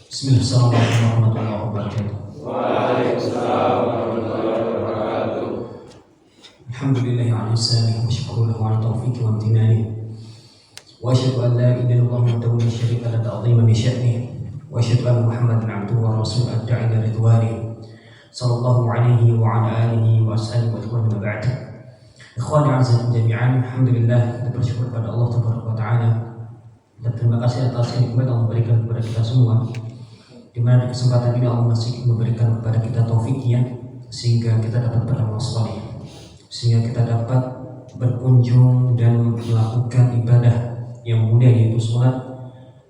Bismillahirrahmanirrahim. Warahmatullahi wabarakatuh. Waalaikumsalam warahmatullahi wabarakatuh. Alhamdulillahi ala ihsanihi wa syukru lahu ala taufiqi wa imtinanihi. Wa asyhadu an la ilaha illallah wahdahu la syarika lahu ta'dhiman li sya'nihi. Wa asyhadu anna Muhammadan 'abduhu wa rasuluhu ad-da'i ila ridwanihi. Sallallahu alaihi wa ala alihi wa ashabihi wa sallam wa ba'd. Ikhwani azza jami'an, alhamdulillah kita bersyukur kepada Allah Subhanahu wa taala dan terima kasih atas nikmat yang Allah berikan kepada kita semua. Di mana di kesempatan ini Allah masih memberikan kepada kita taufiknya sehingga kita dapat beramal saleh, sehingga kita dapat berkunjung dan melakukan ibadah yang mulia yaitu sholat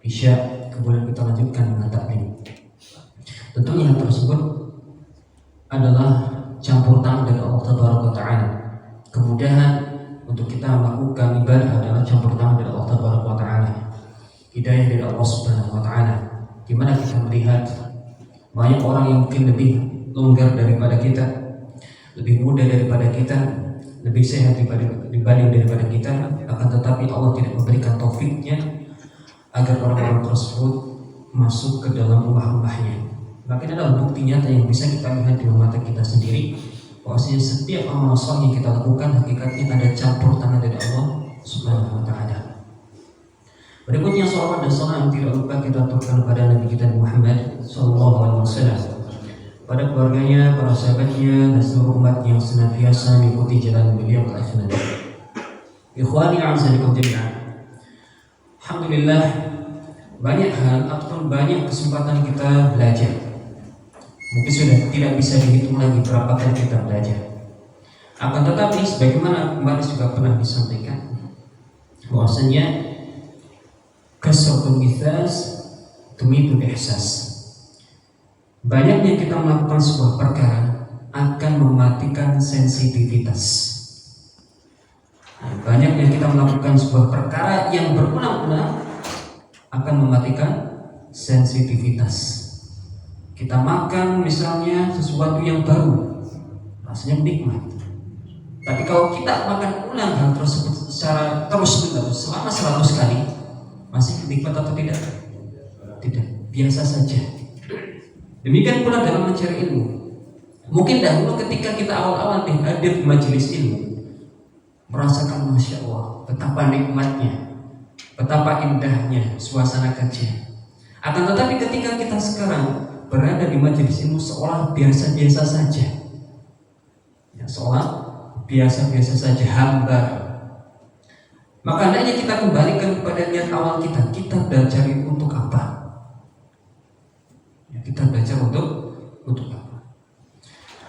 isya, kemudian kita lanjutkan dengan taklim. Tentunya hal tersebut adalah campur tangan dari Allah Taala. Kemudahan untuk kita melakukan ibadah adalah campur tangan dari Allah Taala. Hidayah dari Allah Subhanahu wa taala. Di mana kita melihat banyak orang yang mungkin lebih longgar daripada kita, lebih muda daripada kita, lebih sehat dibanding daripada kita, akan tetapi Allah tidak memberikan taufiknya agar orang-orang tersebut masuk ke dalam rumah-rumahnya. Maka ini adalah bukti nyata yang bisa kita lihat di mata kita sendiri, bahwasanya setiap amal saleh yang kita lakukan hakikatnya ada campur tangan dari Allah Subhanahu wa taala. Berikutnya salawat dan salam yang tidak lupa kita aturkan kepada Nabi kita Muhammad sallallahu alaihi wasallam, pada keluarganya, para sahabatnya, dan seluruh umat yang senantiasa mengikuti jalan beliau ke akhir nanti. Ikhwani a'azzakum jami'an. Alhamdulillah, banyak hal ataupun banyak kesempatan kita belajar. Mungkin sudah tidak bisa dihitung lagi berapa kali kita belajar. Akan tetapi sebagaimana kemarin juga pernah disampaikan, bahwasanya kasratul mithas tumitul ihsas. Banyaknya kita melakukan sebuah perkara akan mematikan sensitivitas. Banyaknya kita melakukan sebuah perkara yang berulang-ulang akan mematikan sensitivitas. Kita makan misalnya sesuatu yang baru, rasanya nikmat. Tapi kalau kita makan ulang hal tersebut secara terus-menerus selama 100 kali, masih nikmat atau tidak? Tidak, biasa saja. Demikian pula dalam mencari ilmu. Mungkin dahulu ketika kita awal-awal hadir di majelis ilmu, merasakan Masya Allah, betapa nikmatnya, betapa indahnya suasana kajian. Akan tetapi ketika kita sekarang berada di majelis ilmu seolah biasa-biasa saja, ya, seolah biasa-biasa saja, hambar. Maka hendaknya kita kembalikan kepada niat awal kita. Kita belajar untuk apa? Ya, kita belajar untuk apa?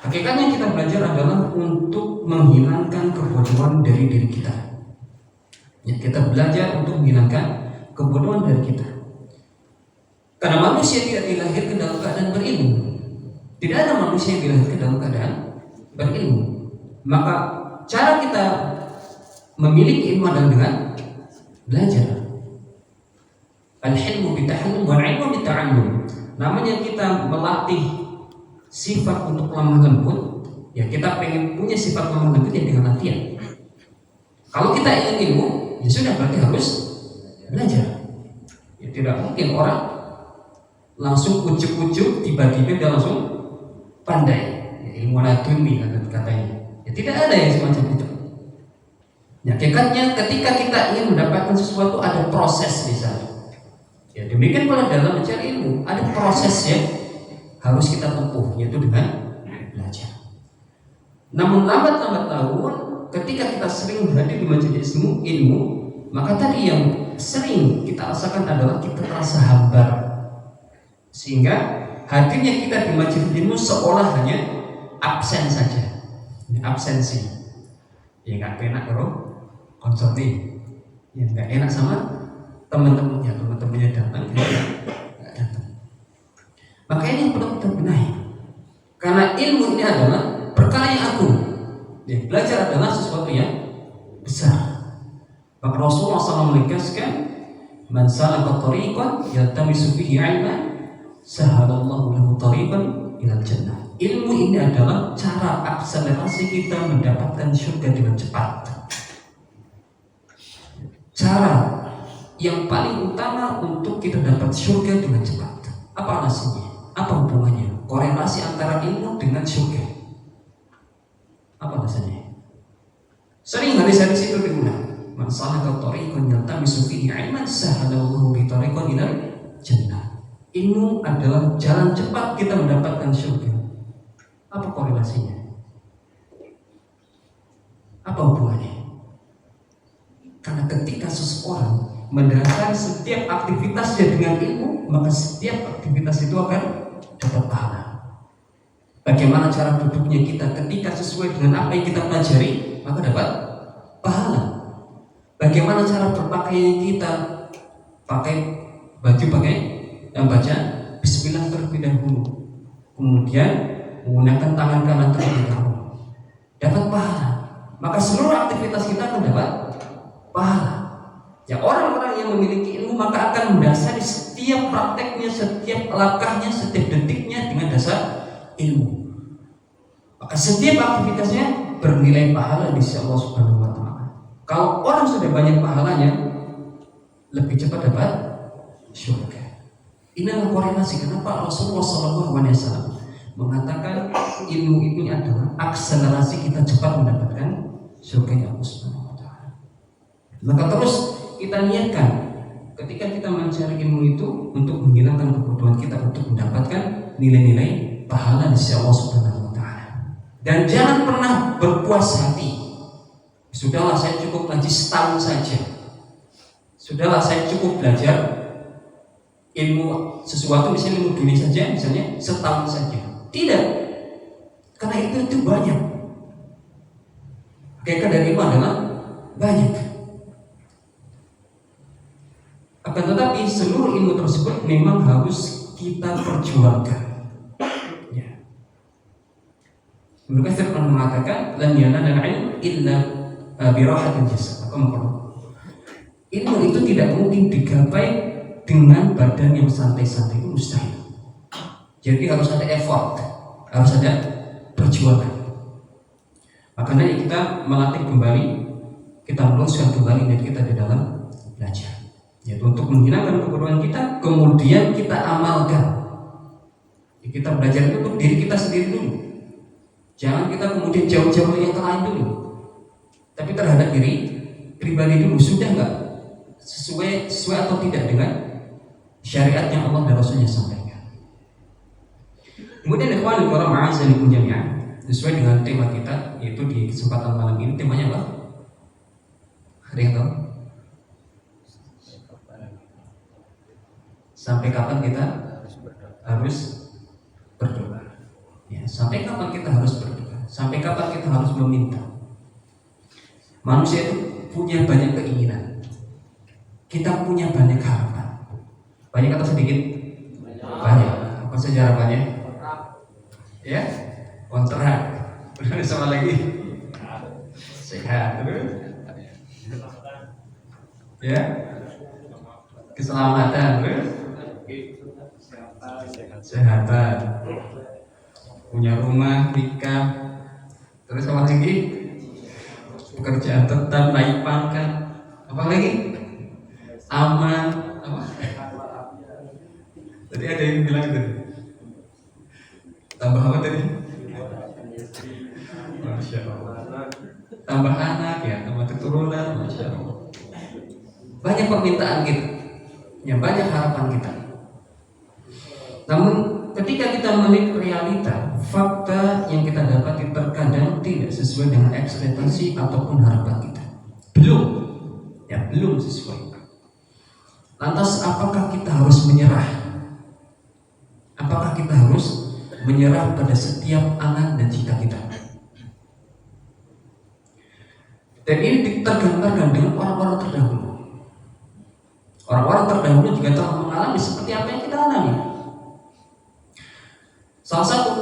Hakikatnya kita belajar adalah untuk menghilangkan kebodohan dari diri kita. Ya, kita belajar untuk menghilangkan kebodohan dari kita. Karena manusia tidak dilahirkan dalam keadaan berilmu. Tidak ada manusia yang dilahirkan dalam keadaan berilmu. Maka cara kita memiliki ilmu adalah dengan belajar. Al-hilmu bita'allum wal 'ilmu bita'allum. Namanya kita melatih sifat untuk lemah lembut, ya kita pengen punya sifat lemah lembut yang dengan latihan. Kalau kita ingin ilmu, ya sudah berarti harus belajar. Ya tidak mungkin orang langsung ujuk-ujuk tiba-tiba dia langsung pandai. Ya, ilmu laduni katanya. Ya tidak ada yang semacam itu. Ya, hakikatnya ketika kita ingin mendapatkan sesuatu ada proses di sana. Ya, demikian pula dalam mencari ilmu ada proses yang harus kita tempuh, yaitu dengan belajar. Namun lambat laun ketika kita sering hadir di majelis ilmu, maka tadi yang sering kita rasakan adalah kita terasa hambar, sehingga hadirnya kita di majelis ilmu seolah hanya absen saja, absensi. Ya nggak enak bro. Konsulti yang nggak enak sama teman-temannya datang, nggak datang. Maka ini yang perlu kita benahi, karena ilmu ini adalah perkara yang agung. Ya, belajar adalah sesuatu yang besar. Maka Rasulullah SAW menegaskan, man salaka tariqan yaltamisu fihi 'ilman sahalallahu lahu tariqan ilal jannah. Ilmu ini adalah cara akselerasi kita mendapatkan surga dengan cepat. Cara yang paling utama untuk kita dapat surga dengan cepat. Apa alasannya? Apa hubungannya? Korelasi antara ilmu dengan surga. Apa alasannya? Sering hadis-hadis itu diulang. Man salaka tariqan yaltamisu fihi ilman sahalallahu bi tariqan ilal jannah. Ilmu adalah jalan cepat kita mendapatkan surga. Apa korelasinya? Apa hubungannya? Karena ketika seseorang mendasari setiap aktivitasnya dengan ilmu, maka setiap aktivitas itu akan dapat pahala. Bagaimana cara duduknya kita ketika sesuai dengan apa yang kita pelajari, maka dapat pahala. Bagaimana cara berpakaian kita, pakai baju yang baca Bismillah terlebih dahulu, kemudian menggunakan tangan kanan terlebih dahulu, dapat pahala. Maka seluruh aktivitas kita akan dapat pahala. Ya, orang-orang yang memiliki ilmu maka akan mendasari setiap prakteknya, setiap langkahnya, setiap detiknya dengan dasar ilmu. Maka setiap aktivitasnya bernilai pahala di sisi Allah Subhanahu wa taala. Kalau orang sudah banyak pahalanya, lebih cepat dapat surga. Inilah korelasi kenapa Rasulullah SAW mengatakan ilmu ini adalah akselerasi kita cepat mendapatkan surga Allah Subhanahu wa taala. Maka terus kita niatkan ketika kita mencari ilmu itu untuk menghilangkan kebodohan kita, untuk mendapatkan nilai-nilai pahala di sisi Allah Subhanahu wa taala. Dan jangan pernah berpuas hati. Sudahlah, saya cukup ngaji setahun saja. Sudahlah, saya cukup belajar ilmu sesuatu, misalnya ilmu dunia saja, misalnya setahun saja. Tidak. Karena itu banyak. Hakikat dari ilmu adalah banyak. Akan tetapi seluruh ilmu tersebut memang harus kita perjuangkan. Ya. Ibnu Katsir pernah mengatakan, "Lan yanala al-ilm illa birahatil jasad." Ilmu itu tidak mungkin digapai dengan badan yang santai-santai, itu mustahil. Jadi harus ada effort, harus ada perjuangan. Makanya kita melatih kembali, kita meluruskan kembali niat kita di dalam belajar. Yaitu untuk menghilangkan kebodohan kita, kemudian kita amalkan. Kita belajar itu untuk diri kita sendiri dulu. Jangan kita kemudian jauh-jauh yang lain dulu. Tapi terhadap diri pribadi dulu, sudah nggak sesuai atau tidak dengan syariat yang Allah dan Rasulnya sampaikan. Kemudian ikhwan fillah ma'azanikum jami'an, sesuai dengan tema kita, yaitu di kesempatan malam ini temanya apa? Ada yang tahu? Sampai kapan kita harus berdoa? Ya, sampai kapan kita harus berdoa? Sampai kapan kita harus meminta? Manusia itu punya banyak keinginan. Kita punya banyak harapan. Banyak atau sedikit? Banyak. Apa saja harapannya? Ya, kontrak. Benar sama lagi. Sehat. Ya, keselamatan. Kesehatan, punya rumah, nikah, terus apa lagi? Pekerjaan tetap, naik pangkat, apa lagi? Aman, apa? Tadi ada yang bilang gitu. Tambah apa tadi? Masya Allah. Tambah anak ya, tambah keturunan, Masya Allah. Banyak permintaan kita, yang banyak harapan kita. Namun ketika kita melihat realita, fakta yang kita dapati terkadang tidak sesuai dengan ekspektasi ataupun harapan kita. Belum sesuai. Lantas apakah kita harus menyerah? Apakah kita harus menyerah pada setiap angan dan cita kita? Dan ini tergantung dengan orang-orang terdahulu. Orang-orang terdahulu juga telah mengalami seperti apa yang kita alami. Salah satu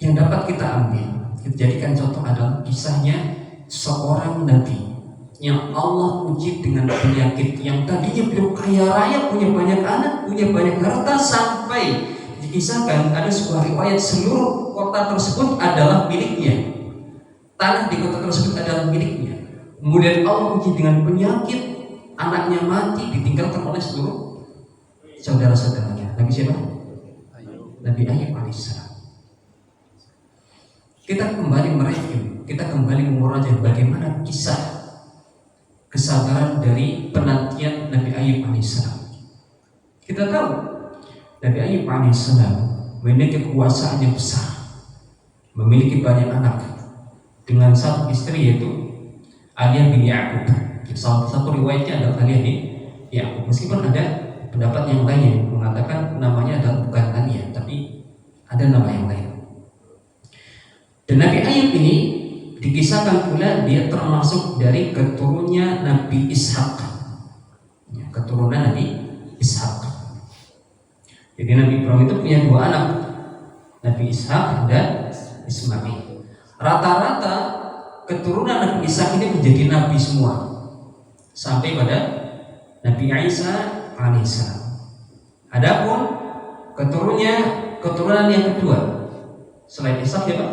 yang dapat kita ambil, kita jadikan contoh adalah kisahnya seorang nabi yang Allah uji dengan penyakit yang tadinya beliau kaya raya, punya banyak anak, punya banyak harta, sampai dikisahkan ada sebuah riwayat seluruh kota tersebut adalah miliknya, tanah di kota tersebut adalah miliknya. Kemudian Allah uji dengan penyakit, anaknya mati, ditinggalkan oleh seluruh saudara-saudaranya. Nabi siapa? Nabi Ayub alaihissalam. Kita kembali mereview, kita kembali menguraikan bagaimana kisah kesabaran dari penantian Nabi Ayub alaihissalam. Kita tahu Nabi Ayub alaihissalam memiliki kekuasaan yang besar, memiliki banyak anak dengan satu istri yaitu Alia bin Ya'qub. Salah satu riwayatnya adalah Alia bin Ya'qub. Meskipun ada pendapat yang lain yang mengatakan namanya adalah bukan Alia, tapi ada nama yang lain. Dan Nabi Ayub ini dikisahkan pula dia termasuk dari keturunannya Nabi Ishak, keturunan Nabi Ishak. Jadi Nabi Ibrahim itu punya dua anak, Nabi Ishak dan Ismail. Rata-rata keturunan Nabi Ishak ini menjadi nabi semua sampai pada Nabi Isa alaihissalam. Adapun keturunan yang kedua selain Ishak siapa?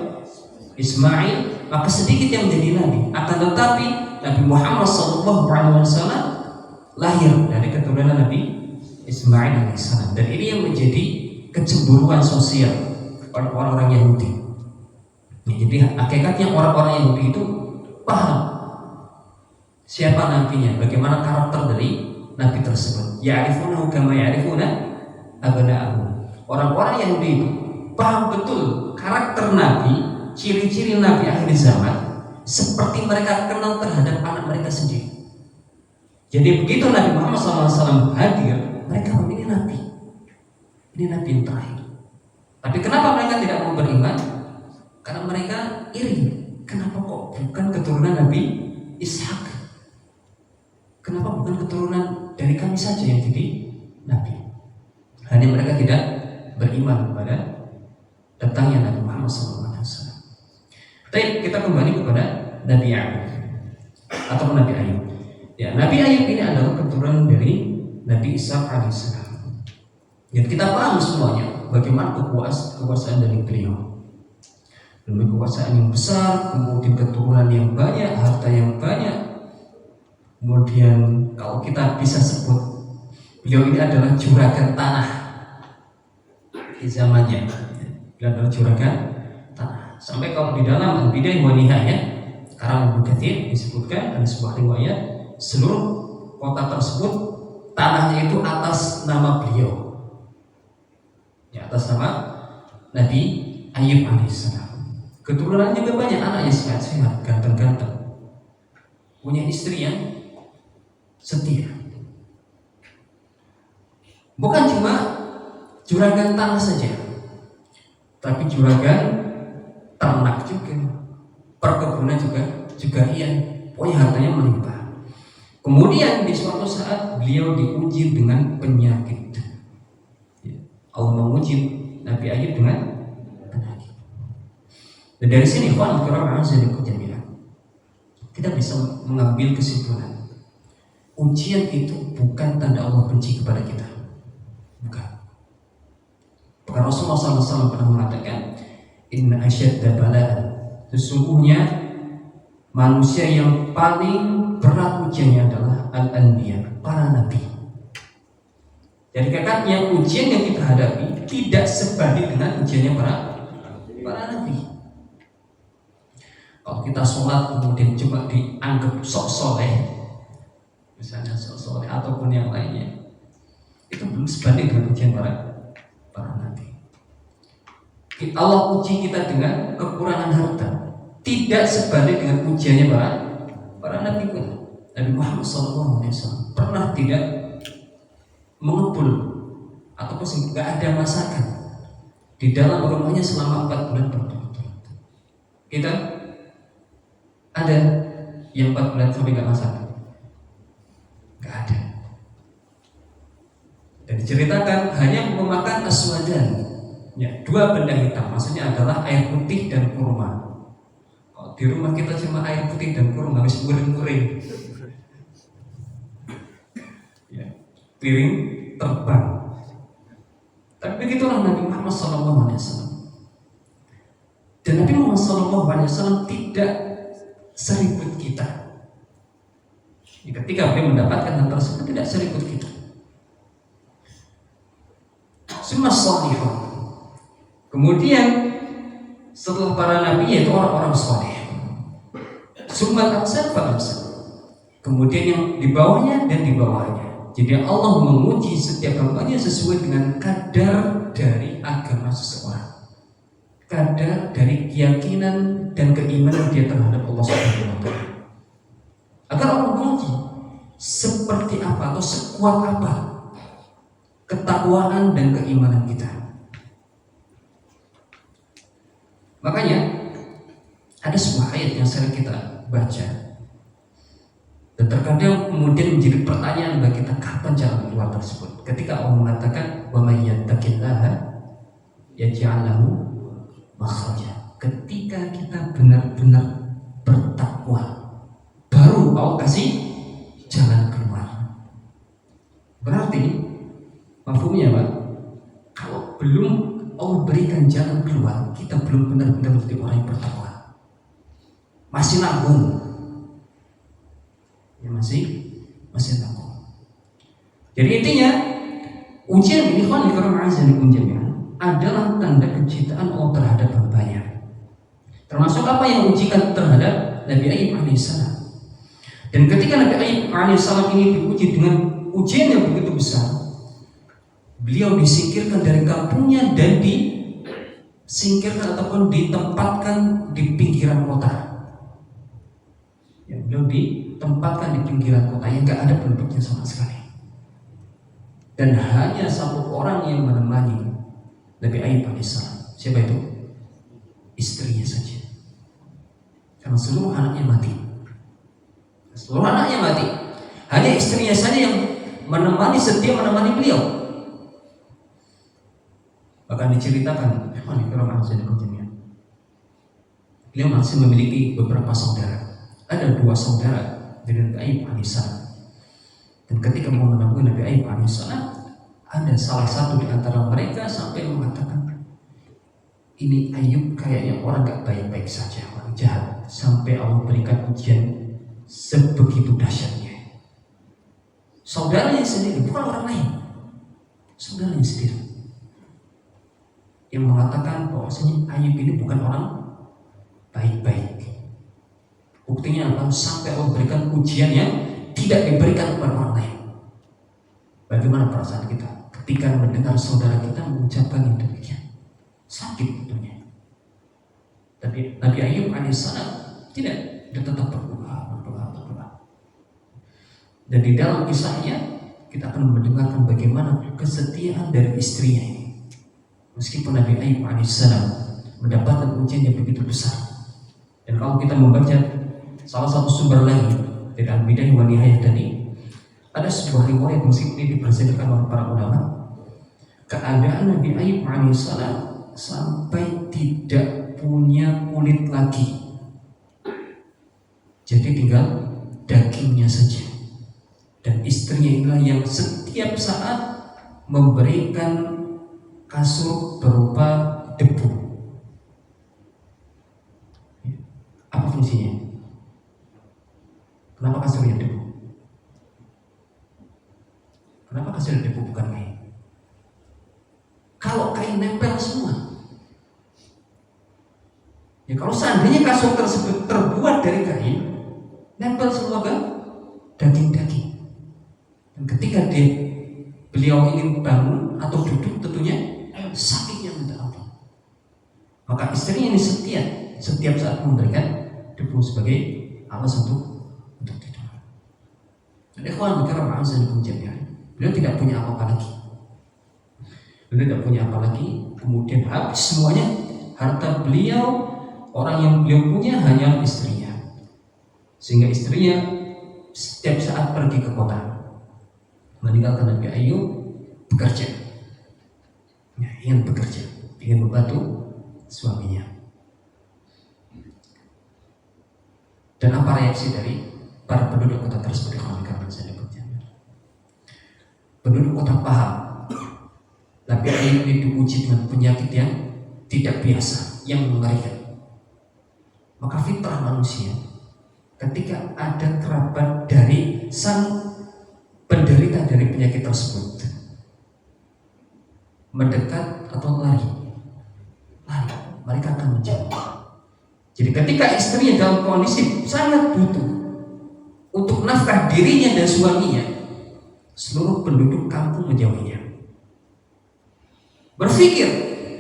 Ismail, maka sedikit yang menjadi nabi. Akan tetapi Nabi Muhammad SAW lahir dari keturunan Nabi Ismail alaihissalam. Dan ini yang menjadi kecemburuan sosial kepada orang-orang Yahudi. Jadi hakikatnya orang-orang Yahudi itu paham siapa nabinya, bagaimana karakter dari nabi tersebut. Ya'rifunahu kama ya'rifuna abna'ahum. Orang-orang Yahudi itu paham betul karakter nabi, ciri-ciri nabi akhir zaman seperti mereka kenal terhadap anak mereka sendiri. Jadi begitu Nabi Muhammad SAW hadir, mereka memilih nabi. Ini nabi yang terakhir. Tapi kenapa mereka tidak mau beriman? Karena mereka iri. Kenapa kok bukan keturunan Nabi Ishak? Kenapa bukan keturunan dari kami saja yang jadi nabi? Hanya mereka tidak beriman kepada datangnya Nabi Muhammad SAW. Baik, kita kembali kepada Nabi Ayub atau Nabi Ayub. Ya, Nabi Ayub ini adalah keturunan dari Nabi Ishak alaihissalam. Jadi kita paham semuanya bagaimana kekuasaan dari beliau. Memiliki kekuasaan yang besar, kemudian keturunan yang banyak, harta yang banyak. Kemudian kalau kita bisa sebut, beliau ini adalah juragan tanah di zamannya. Beliau adalah juragan tanah. Sampai kalau di dalam Al-Bidayah wa Nihayah karang Ibnu Katsir disebutkan ada sebuah riwayat seluruh kota tersebut tanahnya itu atas nama beliau, ya, atas nama Nabi Ayub alaihissalam. Keturunannya juga banyak, anaknya sehat-sehat, ganteng-ganteng, punya istri yang setia. Bukan cuma juragan tanah saja, tapi juragan ternak juga, perkebunan juga iya, pokoknya hartanya melimpah. Kemudian di suatu saat beliau diuji dengan penyakit. Allah menguji Nabi Ayub dengan penyakit. Dan dari sini kita bisa mengambil kesimpulan, ujian itu bukan tanda Allah benci kepada kita, bukan. Bahkan Rasulullah SAW pernah mengatakan, Inna asyadda bala'an, sesungguhnya manusia yang paling berat ujiannya adalah al-anbiya, para nabi. Jadi kakaknya ujian yang kita hadapi tidak sebanding dengan ujiannya para nabi. Kalau kita sholat kemudian cuma dianggap sok soleh, misalnya sok soleh ataupun yang lainnya, itu belum sebanding dengan ujian para nabi. Allah uji kita dengan kekurangan harta, tidak sebanding dengan ujiannya para nabi pun. Nabi Muhammad SAW pernah tidak mengepul ataupun nggak ada masakan di dalam rumahnya selama 4 bulan berturut-turut. Kita ada yang 4 bulan sampai nggak masakan? Nggak ada. Dan diceritakan hanya memakan aswadan, ya, 2 benda hitam, maksudnya adalah air putih dan kurma. Kalau di rumah kita cuma air putih dan kurma, habis muring-muring, ya, piring terbang. Tapi begitulah Nabi Muhammad SAW. Dan Nabi Muhammad SAW tidak seribut kita. Ketika beliau mendapatkan hal tersebut, tidak seribut kita. summa salihun. Kemudian setelah para nabi yaitu orang-orang saleh. Summa amsal fa amsal. Kemudian yang di bawahnya dan di bawahnya. Jadi Allah menguji setiap hambanya sesuai dengan kadar dari agama seseorang, kadar dari keyakinan dan keimanan dia terhadap Allah Subhanahu wa Ta'ala. Agar Allah menguji seperti apa atau sekuat apa ketakwaan dan keimanan kita. Makanya ada sebuah ayat yang sering kita baca dan terkadang kemudian menjadi pertanyaan bagi kita, kapan jalan keluar tersebut? Ketika Allah mengatakan wa may yattaqillaha yaj'al lahu makhraja. Ketika kita benar-benar bertakwa, baru Allah kasih jalan keluar. Berarti mafhumnya Pak, kalau belum Allah berikan jalan keluar, kita belum benar-benar menjadi orang yang bertakwa. Masih nanggung. Ya masih nanggung. Jadi intinya ujian ini adalah tanda kecintaan Allah terhadap hambanya. Termasuk apa yang ujikan terhadap Nabi Ayub alaihissalam. Dan ketika Nabi Ayub alaihissalam ini diuji dengan ujian yang begitu besar, beliau disingkirkan dari kampungnya dan disingkirkan ataupun ditempatkan di pinggiran kota. Ya, beliau ditempatkan di pinggiran kota yang nggak ada penduduknya sama sekali. Dan hanya satu orang yang menemani Nabi Ayub alaihissalam. Siapa itu? Istrinya saja. Karena seluruh anaknya mati. Hanya istrinya saja yang setia menemani beliau. Bahkan diceritakan, beliau masih memiliki beberapa saudara. Ada 2 saudara dengan Nabi Ayub alaihissalam. Dan ketika mau menemui Nabi Ayub alaihissalam, ada salah satu di antara mereka sampai mengatakan, ini Ayub kayaknya orang gak baik-baik saja, orang jahat, sampai Allah berikan ujian sebegitu dahsyatnya. Saudaranya sendiri, bukan orang lain, saudaranya sendiri yang mengatakan bahwasanya Ayub ini bukan orang baik-baik. Buktinya apa? Sampai Allah berikan ujian yang tidak diberikan kepada orang lain. Bagaimana perasaan kita ketika mendengar saudara kita mengucapkan yang demikian? Sakit tentunya. Tapi Nabi Ayub alaihissalam tidak, dia tetap berdoa. Dan di dalam kisahnya kita akan mendengarkan bagaimana kesetiaan dari istrinya ini. Meskipun Nabi Ayub alaihissalam mendapatkan ujian yang begitu besar. Dan kalau kita membaca salah satu sumber lain dari Al-Bidayah wa Nihayah tadi, ada sebuah riwayat meskipun ini dipersejarahkan oleh para ulama, keadaan Nabi Ayub alaihissalam sampai tidak punya kulit lagi, jadi tinggal dagingnya saja. Dan istrinya inilah yang setiap saat memberikan kasur berupa debu. Apa fungsinya? Kenapa kasurnya debu? Kenapa kasurnya debu bukan kain? Kalau kain nempel semua. Ya kalau seandainya kasur tersebut terbuat dari kain, nempel semua kan daging-daging. Dan ketika beliau ingin bangun atau duduk, tentunya sakitnya minta ampun. Maka istrinya ini setiap saat memberikan debu sebagai alas untuk tidur. Dan ikhwan karam azan jami'an, beliau tidak punya apa-apa lagi. Kemudian habis semuanya harta beliau, orang yang beliau punya hanya istrinya. Sehingga istrinya setiap saat pergi ke kota, meninggalkan Nabi Ayub bekerja. Ya, ingin membantu suaminya. Dan apa reaksi dari para penduduk kota tersebut? Penduduk kota paham Nabi Ayub ini diuji dengan penyakit yang tidak biasa, yang mengerikan. Maka fitrah manusia, ketika ada kerabat dari sang penderita dari penyakit tersebut mendekat atau lari. Mereka akan menjauh. Jadi ketika istrinya dalam kondisi sangat butuh untuk nafkah dirinya dan suaminya, seluruh penduduk kampung menjauhinya. Berpikir,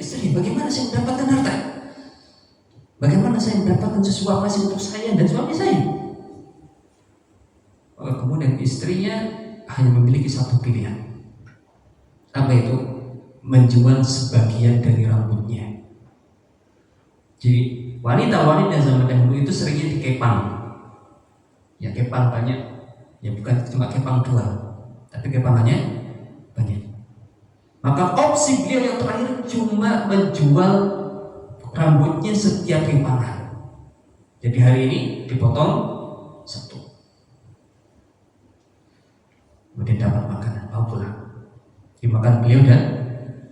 istri, bagaimana saya mendapatkan harta? Bagaimana saya mendapatkan sesuatu untuk saya dan suami saya? Kemudian istrinya hanya memiliki satu pilihan. Apa itu? Menjual sebagian dari rambutnya. Jadi wanita-wanita zaman dahulu itu seringnya dikepang. Ya kepang banyak. Ya bukan cuma kepang dua, tapi kepangannya banyak. Maka opsi beliau yang terakhir cuma menjual rambutnya setiap kepangan. Jadi hari ini dipotong satu, kemudian dapat makanan, bawa pulang. Dimakan beliau dan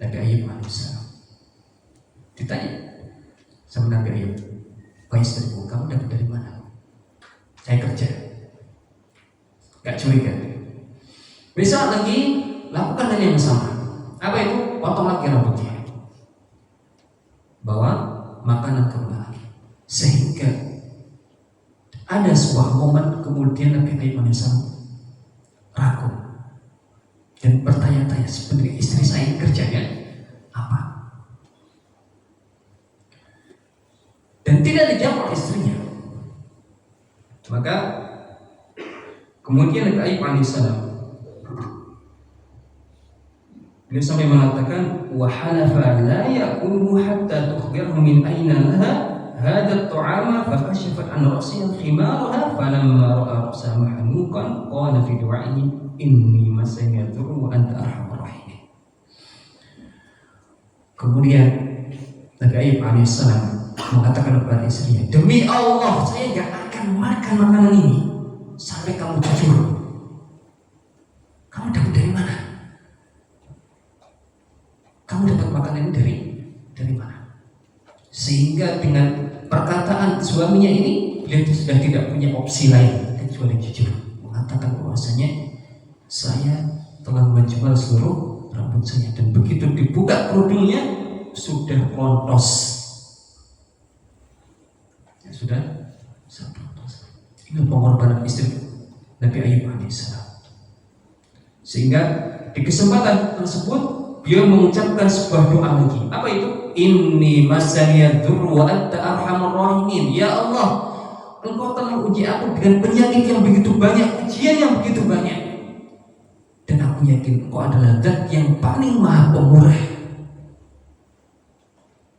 Nabi Ayub alaihissalam. Ditanya sama Nabi Ayub, "Wahai istriku, kamu dapat dari mana?" "Saya kerja." Gak curiga. Besok lagi lakukan hal yang sama. Apa itu? Potong lagi rambutnya, bawa makanan kembali. Sehingga ada sebuah momen kemudian Nabi Ayub alaihissalam ragu dan bertanya-tanya, sebenarnya istri saya ini kerjanya apa? Dan tidak dijawab oleh istrinya. Maka kemudian Nabi Ayub alaihissalam beliau sampai mengatakan, wa halafa la ya'kuluhu hatta tukhbirhu min ayna laha hadha at-ta'ama fa kashafat an ra'siha khimaruha falamma ra'a ra'saha mahnuqan qala fi du'a'ihi inni masani yadurru wa anta arhamur rahimin. Kemudian Nabi Ayub alaihissalam mengatakan kepada istrinya, demi Allah saya gak akan makan makanan ini sampai kamu jujur. Kamu dapat dari mana? Kamu dapat makanan ini dari mana? Sehingga dengan perkataan suaminya ini, beliau sudah tidak punya opsi lain kecuali jujur, mengatakan bahwasanya saya telah menjual seluruh rambut saya, dan begitu dibuka kerudungnya sudah lontos. Ya, sudah lontos. Ini pengorbanan istri Nabi Ayub alaihissalam. Sehingga di kesempatan tersebut beliau mengucapkan sebuah doa lagi. Apa itu? Inni masani dzurru wa anta arhamur rahimin. Ya Allah, Engkau telah uji aku dengan penyakit yang begitu banyak, ujian yang begitu banyak, dan aku yakin Engkau adalah Zat yang paling Maha Pemurah.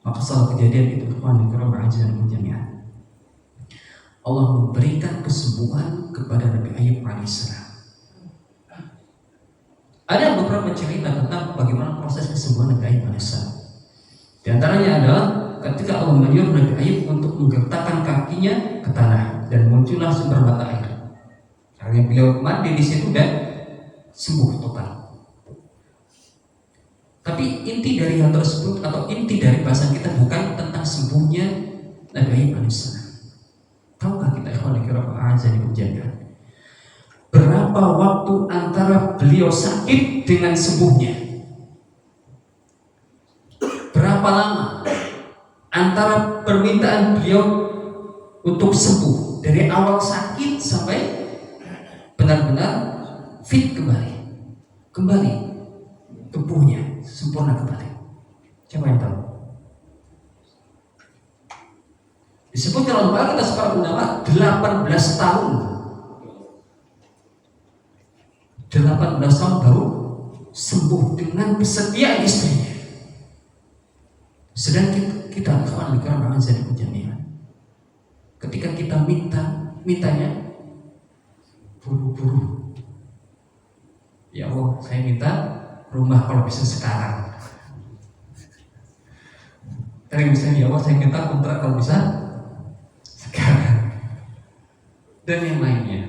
Maka salah kejadian itu jami'an, Allah memberikan kesembuhan kepada Nabi Ayub alaihissalam. Ada beberapa cerita tentang bagaimana proses kesembuhan Nabi Ayub alaihissalam. Di antaranya adalah ketika Allah menyuruh Nabi Ayub untuk menggertakkan kakinya ke tanah dan muncullah sumber mata air. Karena beliau mandi di situ dan sembuh total. Tapi inti dari hal tersebut atau inti dari bahasan kita bukan tentang sembuhnya Nabi Ayub alaihissalam. Tahukah kita ikhwan fillah azani jami'an, berapa waktu antara beliau sakit dengan sembuhnya? Berapa lama antara permintaan beliau untuk sembuh dari awal sakit sampai benar-benar fit kembali tubuhnya sempurna kembali? Siapa yang tahu? Disebutkan oleh para separuh ulama 18 tahun. 18 tahun baru sembuh dengan kesetiaan istrinya. Sedang kita kawan dikarenakan saya jami'an, ketika kita mintanya buru-buru. Ya Allah, saya minta rumah kalau bisa sekarang. Tapi misalnya, ya Allah, saya minta kontrak kalau bisa sekarang, dan yang lainnya.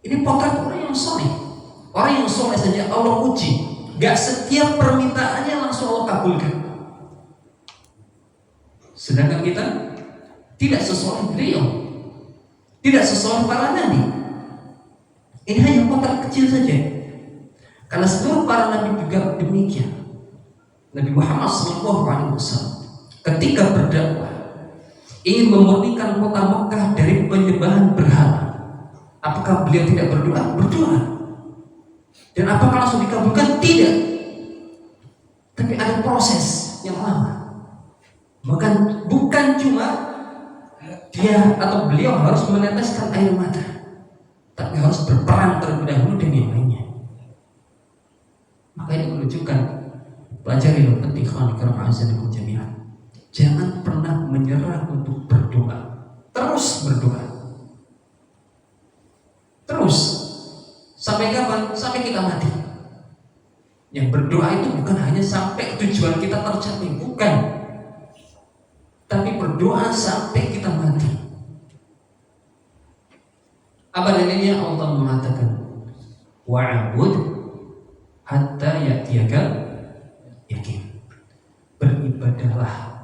Ini potret orang yang soleh. Orang yang soleh saja Allah uji. Gak setiap permintaannya langsung Allah kabulkan. Sedangkan kita tidak sesoleh beliau, tidak sesoleh para nabi. Ini hanya potret kecil saja. Karena seluruh para nabi juga demikian. Nabi Muhammad SAW ketika berdakwah ingin memurnikan kota Mekah dari penyembahan berhala, apakah beliau tidak berdoa? Berdoa. Dan apakah langsung dikabulkan? Tidak. Tapi ada proses yang lama. Bukan cuma dia atau beliau harus meneteskan air mata, tapi harus berperang terlebih dahulu dengan yang lainnya. Maka ini menunjukkan pelajari yang penting jami'an. Jangan pernah menyerah untuk berdoa. Terus berdoa. Terus. Sampai kapan? Sampai kita mati. Yang berdoa itu bukan hanya sampai tujuan kita tercapai, bukan. Tapi berdoa sampai kita mati. Apa dalilnya? Allah mengatakan, wa'bud hatta ya'tiyaka yakin. Beribadahlah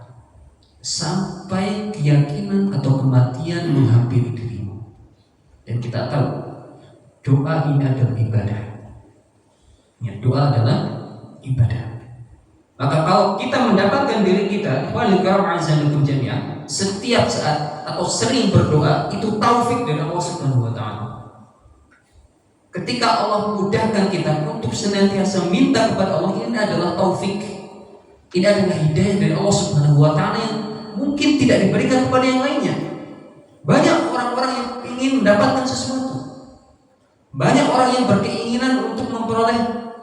sampai keyakinan atau kematian menghampiri dirimu. Dan kita tahu doa ini adalah ibadah. Ya, doa adalah ibadah. Maka kalau kita mendapatkan diri kita setiap saat atau sering berdoa, itu taufik dari Allah Subhanahu wa taala. Ketika Allah mudahkan kita untuk senantiasa minta kepada Allah, ini adalah taufik. Ini adalah hidayah dari Allah Subhanahu wa taala yang mungkin tidak diberikan kepada yang lainnya. Banyak orang-orang yang ingin mendapatkan sesuatu. Banyak orang yang berkeinginan untuk memperoleh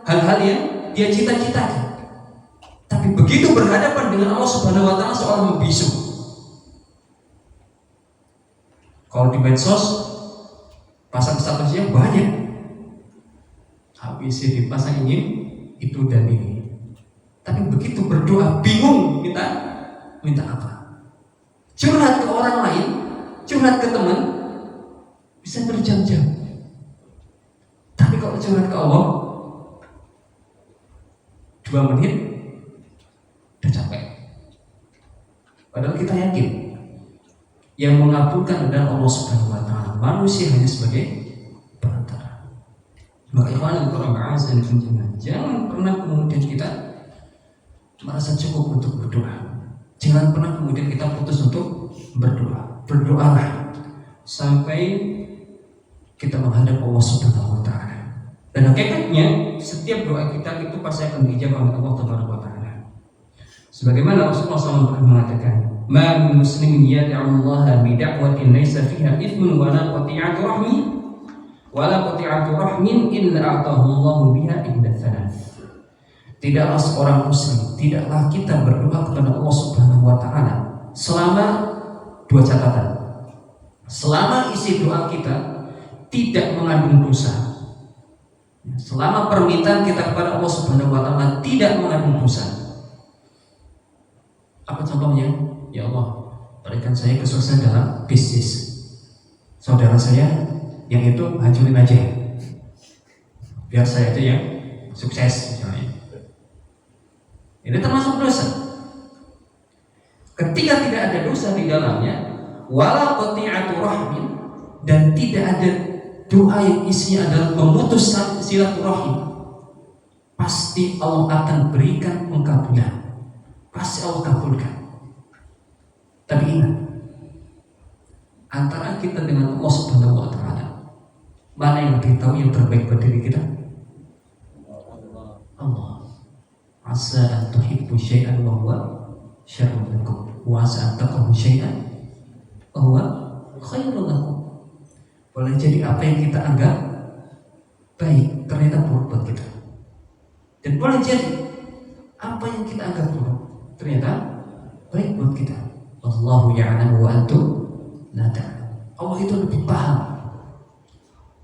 hal-hal yang dia cita-citakan. Tapi begitu berhadapan dengan Allah Subhanahu wa taala seorang membisu. Kalau di medsos pasang statusnya banyak. ABC dipasang ini, itu dan ini. Tapi begitu berdoa bingung minta apa? Curhat ke orang lain, curhat ke teman, bisa berjam-jam. Tapi kalau curhat ke Allah 2 menit udah capek. Padahal kita yakin yang mengabulkan adalah Allah Subhanahu wa taala. Manusia hanya sebagai perantara. Maka ikhwan jangan pernah kemudian kita merasa cukup untuk berdoa. Jangan pernah kemudian kita putus untuk berdoa. Berdoalah sampai kita menghadap Allah Subhanahu wa taala. Dan hakikatnya setiap doa kita itu pasti akan dijawab oleh Allah Subhanahu wa taala. Sebagaimana Rasulullah SAW pernah mengatakan, "Ma min muslimin yad'u Allah bi da'watin laysa fiha ithmun wa la qati'atu rahmin wa la qati'atu rahmin illa a'tahu Allah biha inda thalath." Tidaklah seorang muslim, tidaklah kita berdoa kepada Allah Subhanahu wa taala selama 2 catatan. Selama isi doa kita tidak mengandung dosa. Selama permintaan kita kepada Allah Subhanahu wa taala tidak mengandung dosa. Apa contohnya? Ya Allah, berikan saya kesuksesan dalam bisnis. Saudara saya yang itu hancurin aja, biar saya aja yang sukses misalnya. Ini termasuk dosa. Ketika tidak ada dosa di dalamnya, wala qati'atu rahmin, dan tidak ada doa yang isinya adalah memutus silaturahim, pasti Allah akan berikan pengkabulan. Pasti Allah kabulkan. Tapi ingat, antara kita dengan Allah Subhanahu wa taala, mana yang lebih tahu yang terbaik buat diri kita? Allah. Asa an tuhibbu syai'an wa huwa syarrun lakum, wa asa an takrahu syai'an wa huwa khairun lakum. Boleh jadi apa yang kita anggap baik ternyata buruk buat kita. Dan boleh jadi apa yang kita anggap buruk ternyata baik buat kita. Allahu ya'lamu wa antum la ta'lamun. Allah itu lebih paham.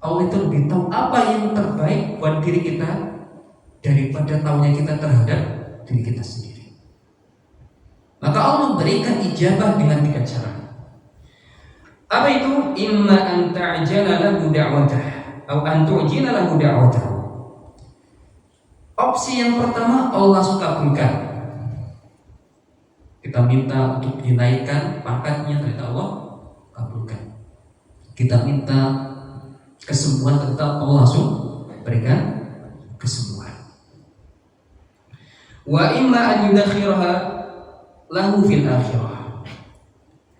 Allah itu lebih tahu apa yang terbaik buat diri kita daripada tahunya kita terhadap diri kita sendiri. Maka Allah memberikan ijabah dengan 3 cara. Apa itu? Imma an ta'jala lahu da'watah atau an tu'jina lahu da'watah. Opsi yang pertama, Allah langsung kabulkan. Kita minta untuk dinaikkan pangkatnya, ternyata Allah kabulkan. Kita minta kesembuhan, ternyata Allah langsung berikan kesembuhan. Wa imma an yudakhiraha lahu fil akhirah.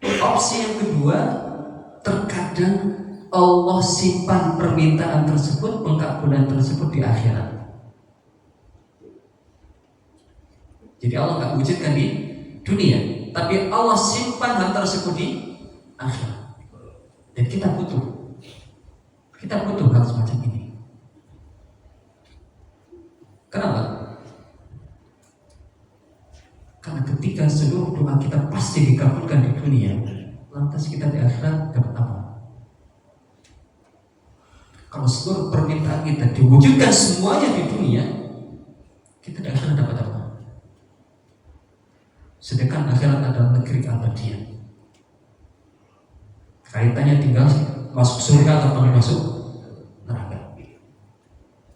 Opsi yang kedua, terkadang Allah simpan permintaan tersebut, pengkabulan tersebut di akhirat. Jadi Allah nggak wujudkan di dunia, tapi Allah simpan hal tersebut di akhirat. Dan kita butuh hal semacam ini. Kenapa? Karena ketika seluruh doa kita pasti dikabulkan di dunia, lantas kita di akhirat dapat apa? Kalau seluruh permintaan kita diwujudkan semuanya di dunia, kita di akhirat dapat apa? Sedangkan akhirat adalah negeri keabadian. Kaitannya tinggal masuk surga atau masuk neraka.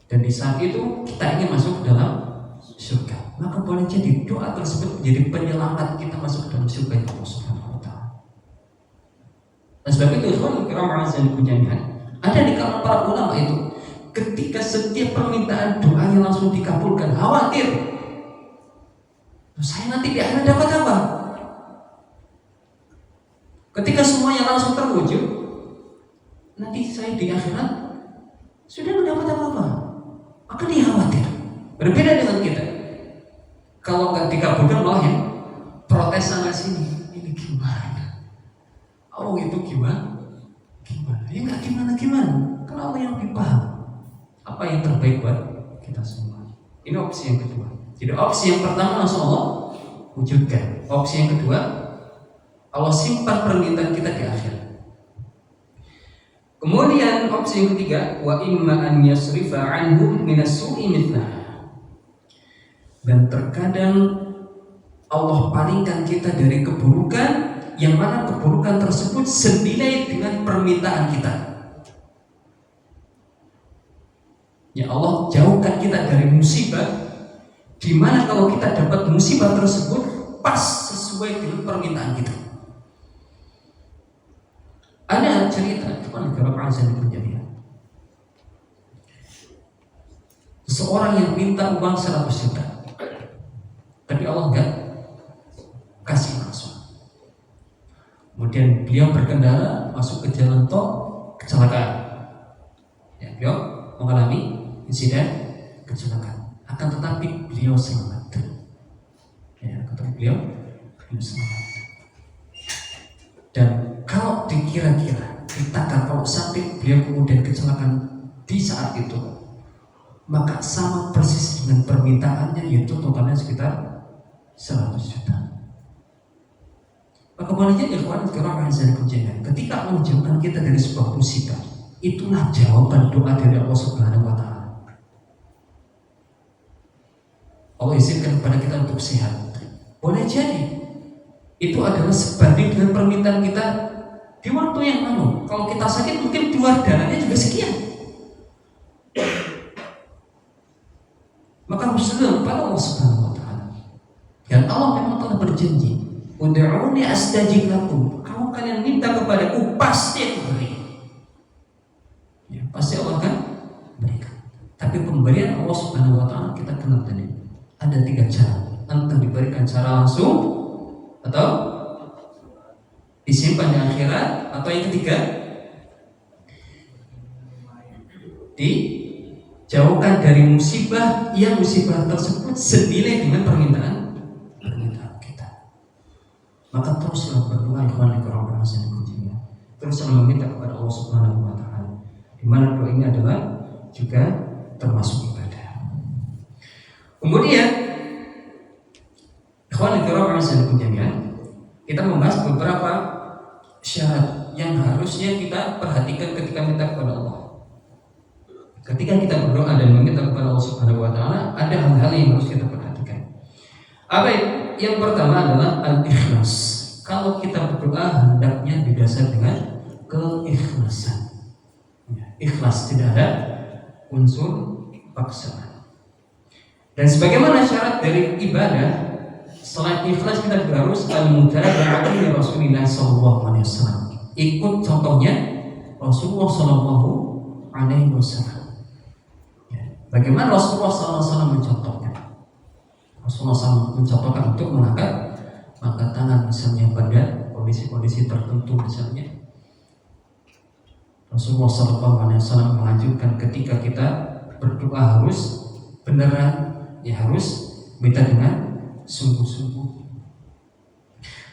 Dan di saat itu kita ingin masuk ke dalam surga, maka boleh jadi doa tersebut menjadi penyelamat kita masuk ke dalam surga Allah Subhanahu wa Ta'ala. Dan sebab itu ikhwan kiram azan jami'an, ada di kalangan para ulama itu ketika setiap permintaan doanya langsung dikabulkan, khawatir saya nanti di akhirat dapat apa? Ketika semuanya langsung terwujud, nanti saya di akhirat sudah mendapat apa-apa, maka dia khawatir. Berbeda dengan kita. Kalau nggak dikabulkan malah yang protes sana sini. Ini gimana? Oh itu gimana? Ya nggak gimana? Karena Allah yang lebih paham apa yang terbaik buat kita semua. Ini opsi yang kedua. Jadi opsi yang pertama langsung Allah wujudkan. Opsi yang kedua, Allah simpan permintaan kita di akhirat. Kemudian opsi yang ketiga, wa imma an yasrifa anhum minas su'i mithlah. Dan terkadang Allah palingkan kita dari keburukan, yang mana keburukan tersebut senilai dengan permintaan kita. Ya Allah jauhkan kita dari musibah, di mana kalau kita dapat musibah tersebut pas sesuai dengan permintaan kita. Ada cerita teman beberapa azan berjadian. Seseorang yang minta uang 100 juta, tapi Allah enggak kasih langsung. Kemudian beliau berkendara masuk ke jalan tol, kecelakaan. Ya, beliau mengalami insiden kecelakaan. Akan tetapi beliau selamat. Ya, beliau selamat. Dan kalau dikira-kira, ditakar kalau sampai beliau kemudian kecelakaan di saat itu, maka sama persis dengan permintaannya, yaitu totalnya sekitar 100 juta. Maka boleh jadi ikhwan kiram azan kunjungan, ketika Allah menjauhkan kita dari sebuah musibah, itulah jawaban doa dari Allah Subhanahu wa Ta'ala. Allah izinkan kepada kita untuk sehat. Boleh jadi itu adalah sebanding dengan permintaan kita di waktu yang lalu. Kalau kita sakit mungkin keluar darahnya juga sekian. Maka bersyukur kepada Allah Subhanahu wa Ta'ala. Dan Allah memang telah berjanji, ud'uuni astajib lakum. Kalau kalian minta kepadaku, pasti aku beri. Ya, pasti Allah akan berikan. Tapi pemberian Allah Subhanahu wa Ta'ala kita kenal tadi. Ada 3 cara. Entah diberikan cara langsung, atau disimpan di akhirat, atau yang ketiga dijauhkan dari musibah yang musibah tersebut senilai dengan permintaan kita. Maka teruslah berdoa ikhwan fillah, teruslah meminta kepada Allah Subhanahu wa Ta'ala, di mana doa ini adalah juga termasuk ibadah. Kemudian ikhwan fillah, kita membahas beberapa syarat yang harusnya kita perhatikan ketika minta kepada Allah. Ketika kita berdoa dan meminta kepada Allah Subhanahu wa Ta'ala, ada hal-hal yang harus kita perhatikan. Apa itu? Yang pertama adalah al-ikhlas. Kalau kita berdoa hendaknya didasar dengan keikhlasan. Ikhlas, tidak ada unsur paksaan. Dan sebagaimana syarat dari ibadah, selain ikhlas kita juga harus al-mutaba'atu li Rasulillah sallallahu alaihi wasallam. Ikut contohnya Rasulullah sallallahu alaihi wasallam. Bagaimana Rasulullah sallallahu alaihi wasallam mencontohnya? Rasulullah SAW mencontohkan untuk mengangkat tangan misalnya pada kondisi-kondisi tertentu. Misalnya Rasulullah SAW menganjurkan ketika kita berdoa harus beneran, ya harus minta dengan sungguh-sungguh.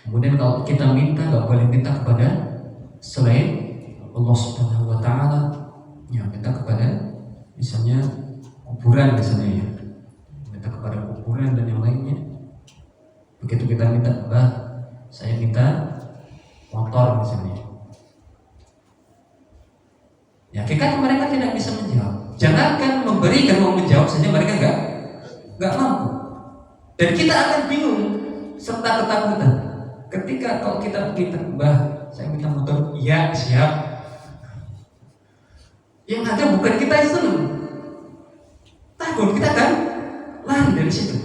Kemudian kalau kita minta nggak boleh minta kepada selain Allah Subhanahu Wa Taala, ya minta kepada misalnya kuburan misalnya, ya minta kepada kuburan dan yang lainnya. Begitu kita minta, Mbah, saya minta motor misalnya, ya kan mereka tidak bisa menjawab. Jangankan memberikan, mau menjawab saja mereka nggak mampu. Dan kita akan bingung serta ketakutan ketika kalau kita minta, Mbah, saya minta motor, ya siap. Yang ada bukan kita yang senang, takut kita kan lari dari situ.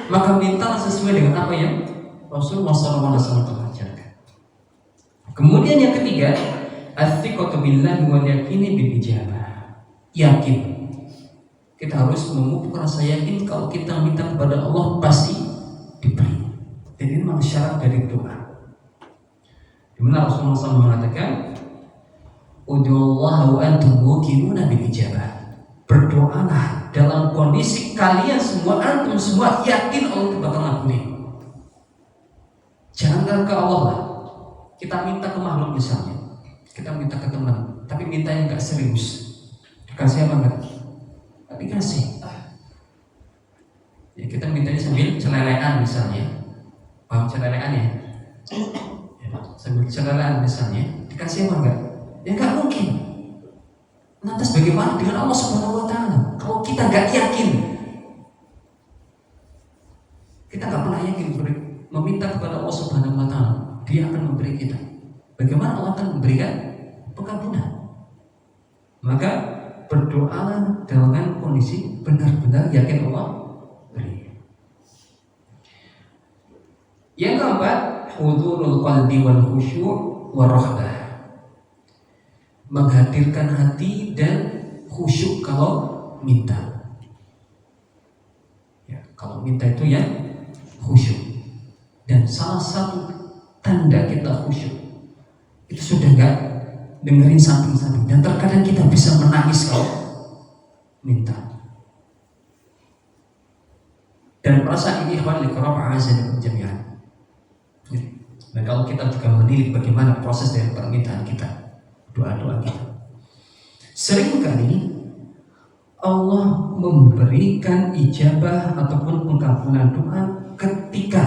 Maka mintalah sesuai dengan apa yang Rasulullah SAW ajarkan. Kemudian yang ketiga, as-thiqatu billahi wal yaqini bil ijabah. Yakin. Kita harus memupuk rasa yakin kalau kita minta kepada Allah pasti diberi. Dan ini memang syarat dari doa. Di mana Rasulullah SAW mengatakan, ud'ullaha wa antum muqinuna bil ijabah. Berdoalah dalam kondisi kalian semua, antum semua yakin Allah bakal ngabulin. Jangan ke Allah lah. Kita minta ke makhluk misalnya, kita minta ke teman, tapi mintanya nggak serius. Dikasih apa enggak? Nggak dikasih. Ya kita mintanya sambil celelean misalnya. Paham celelean ya? Sambil celelean misalnya, dikasih apa enggak? Ya nggak mungkin. Lantas bagaimana dengan Allah Subhanahu Wa Taala? Kalau kita nggak yakin, kita nggak pernah yakin meminta kepada Allah Subhanahu Wa Taala, Dia akan memberi kita. Bagaimana Allah akan memberikan pengampunan? Maka berdoalah dengan kondisi benar-benar yakin Allah beri. Yang keempat, hudurul qalbi wal khusyu' warahbah. Menghadirkan hati dan khusyuk kalau minta. Ya, kalau minta itu ya khusyuk. Dan salah satu tanda kita khusyuk itu sudah enggak dengerin samping-samping. Dan terkadang kita bisa menangis kalau minta. Dan perasaan ini ikhwan liqrab azan jami'an. Dan kalau kita juga menilik bagaimana proses dari permintaan kita, doa-doa kita, seringkali Allah memberikan ijabah ataupun pengampunan doa ketika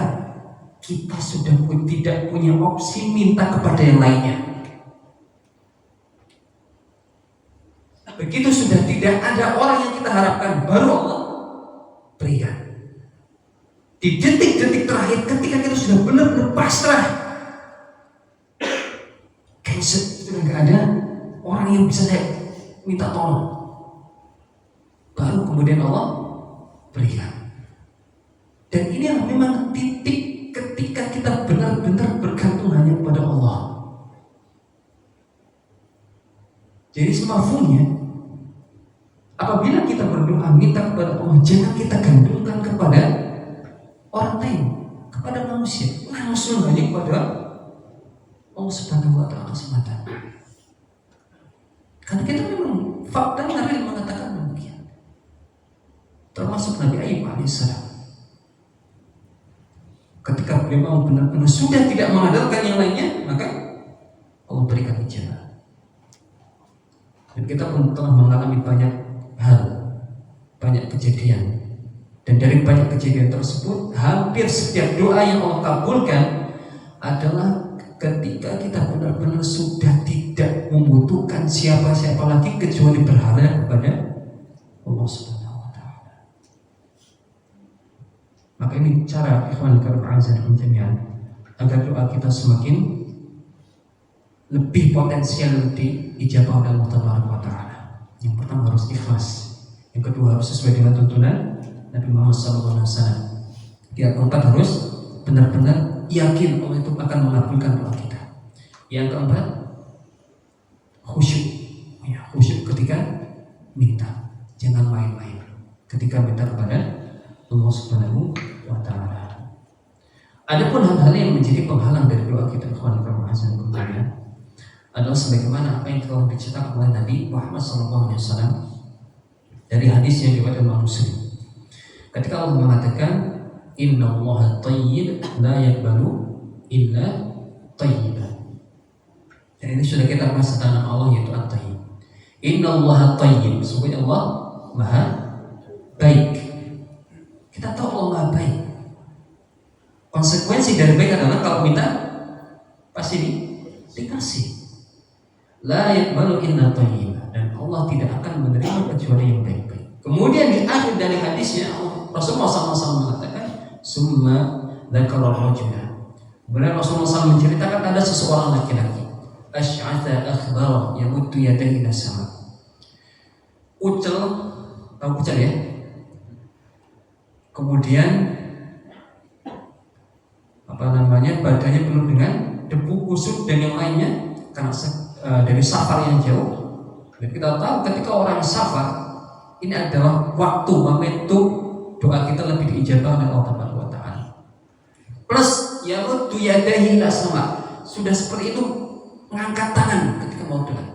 kita sudah tidak punya opsi minta kepada yang lainnya. Begitu sudah tidak ada orang yang kita harapkan, baru Allah berikan. Di detik-detik terakhir ketika kita sudah benar-benar pasrah, kayak sudah nggak ada orang yang bisa saya minta tolong, baru kemudian Allah berikan. Dan ini yang memang titik ketika kita benar-benar bergantung hanya kepada Allah. Jadi semafumnya, apabila kita berdoa minta kepada Allah, jangan kita gantungkan kepada orang lain, kepada manusia, langsung hanya kepada Allah Subhanahu Wa Taala semata. Karena kita memang faktanya real mengatakan demikian. Termasuk Nabi Ayub alaihissalam. Ketika beliau benar-benar sudah tidak mengandalkan yang lainnya, maka Allah berikan ijabah. Dan kita pun telah mengalami banyak hal, banyak kejadian. Dan dari banyak kejadian tersebut, hampir setiap doa yang Allah kabulkan adalah ketika kita benar-benar sudah tidak membutuhkan siapa-siapa lagi kecuali berharap kepada Allah Subhanahu Wa Taala. Maka ini cara ikhwan karim azan jami'an agar doa kita semakin lebih potensial diijabah oleh Allah Taala. Yang pertama harus ikhlas, yang kedua harus sesuai dengan tuntunan Nabi Muhammad SAW. Yang keempat harus benar-benar yakin Allah itu akan mengabulkan doa kita. Yang keempat, khusyuk. Ya, khusyuk ketika minta, jangan main-main ketika minta kepada Allah Subhanahu wa taala. Adapun hal-hal yang menjadi penghalang dari doa kita ikhwan fillah adalah sebagaimana apa yang telah diceritakan oleh Nabi Muhammad SAW dari hadis yang diriwayatkan Imam Muslim. Ketika Allah mengatakan Inna Allah tayyib la yaqbalu illa tayyiban. Dan ini sudah kita bahas tentang Allah yaitu At-Tayyib. Inna Allah tayyib, sesungguhnya Allah Maha baik. Kita tahu Allah Maha baik. Konsekuensi dari baik adalah kalau minta pasti dikasih. La yaqbalu illa tayyiban, dan Allah tidak akan menerima kecuali yang baik-baik. Kemudian di akhir dari hadisnya Rasulullah SAW mengatakan summa dzakara rajulan. Kemudian Rasulullah SAW menceritakan ada seseorang laki-laki asy'atha akhbara yamuddu yadayhi ila sama. Ucel, tahu ucel ya? Kemudian badannya penuh dengan debu, kusut dan yang lainnya karena dari safar yang jauh. Dan kita tahu ketika orang safar ini adalah waktu momentum doa kita lebih diijabah oleh Allah Taala. Plus yamuddu yadayhi ila sama, sudah seperti itu mengangkat tangan ketika mau doa.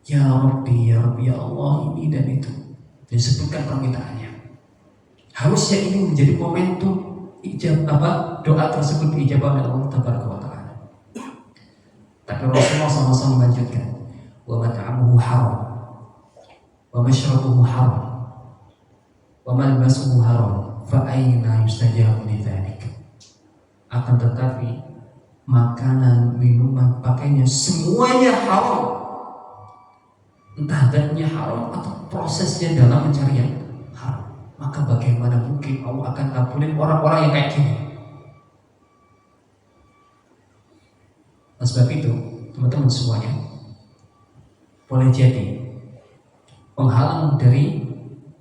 Ya Rabbi, ya Rabbi, ya Allah, ini dan itu. Disebutkan permintaannya. Harusnya ini menjadi momentum doa tersebut diijabah oleh Allah Taala. Tapi Rasulullah SAW melanjutkan, wa mat'amuhu haram, wa mashrabuhu haram, wa malbasuhu haram, fa aina yustajabu lidzalik. Akan tetapi makanan, minuman, pakainya semuanya haram. Entah zatnya haram atau prosesnya dalam mencari yang haram. Maka bagaimana mungkin Allah akan kabulin orang-orang yang kayak gini? Oleh sebab itu, teman-teman semuanya, boleh jadi penghalang dari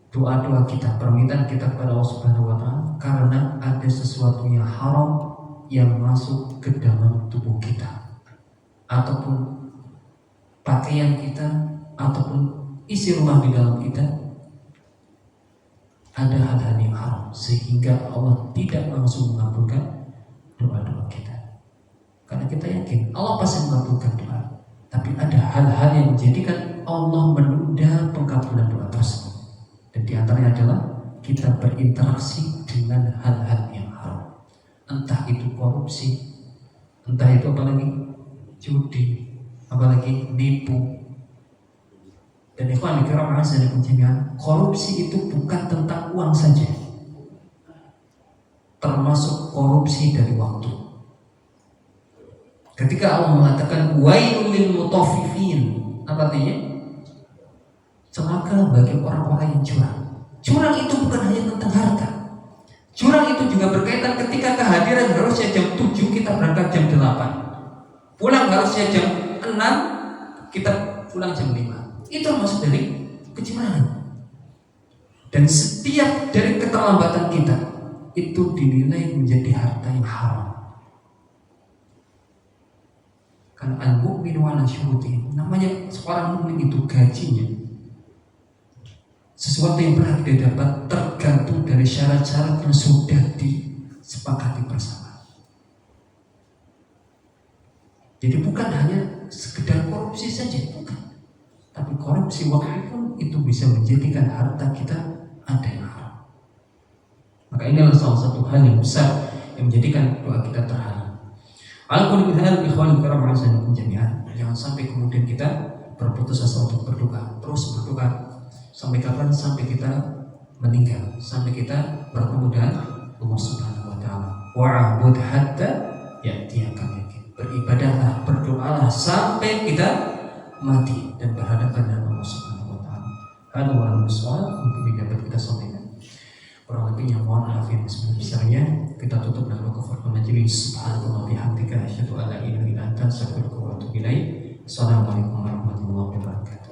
doa-doa kita, permintaan kita kepada Allah Subhanahu wa taala karena ada sesuatu yang haram yang masuk ke dalam tubuh kita, ataupun pakaian kita, ataupun isi rumah di dalam kita, ada hal-hal yang haram sehingga Allah tidak langsung mengabulkan doa-doa kita. Karena kita yakin Allah pasti mengabulkan doa, tapi ada hal-hal yang menjadikan Allah menunda pengkabulan doa tersebut. Dan diantaranya adalah kita berinteraksi dengan hal-hal yang haram. Entah itu korupsi, entah itu apalagi judi, apalagi nipu. Dan ikhwan fillah azza wajalla, korupsi itu bukan tentang uang saja, termasuk korupsi dari waktu. Ketika Allah mengatakan wailul lil mutaffifin, apa artinya? Celaka bagi orang-orang yang curang. Curang itu bukan hanya tentang harta. Curang itu juga berkaitan ketika kehadiran harusnya jam 7, kita berangkat jam 8. Pulang harusnya jam 6, kita pulang jam 5. Itu termasuk dari kecurangan. Dan setiap dari keterlambatan kita itu dinilai menjadi harta yang haram. Karena al-mu'min wa ala syurutin, namanya seorang mukmin itu gajinya sesuatu yang berhak dia dapat tergantung dari syarat-syarat yang sudah disepakati bersama. Jadi bukan hanya sekedar korupsi saja, bukan. Tapi korupsi waktu pun itu bisa menjadikan harta kita ada yang haram. Maka inilah salah satu hal yang besar yang menjadikan doa kita terhalang. Jangan sampai kemudian kita berputus asa untuk berdoa, terus berdoa sampai kapan? Sampai kita meninggal, sampai kita bertemu dengan Allah Subhanahu wa taala. Wa'bud hatta ya'tiyakal yaqin. Beribadahlah, berdoalah sampai kita mati dan berhadapan dengan Allah Subhanahu wa taala. Hada wa al-miswal mungkin dapat kita sampaikan. Kurang lebihnya mohon maaf yang sebesar-besarnya. Kita tutup dengan kafaratul majlis. Subhanallah bihamdika asyhadu an la ilaha illa anta astaghfiruka wa atubu ilaik. Assalamualaikum warahmatullahi wabarakatuh.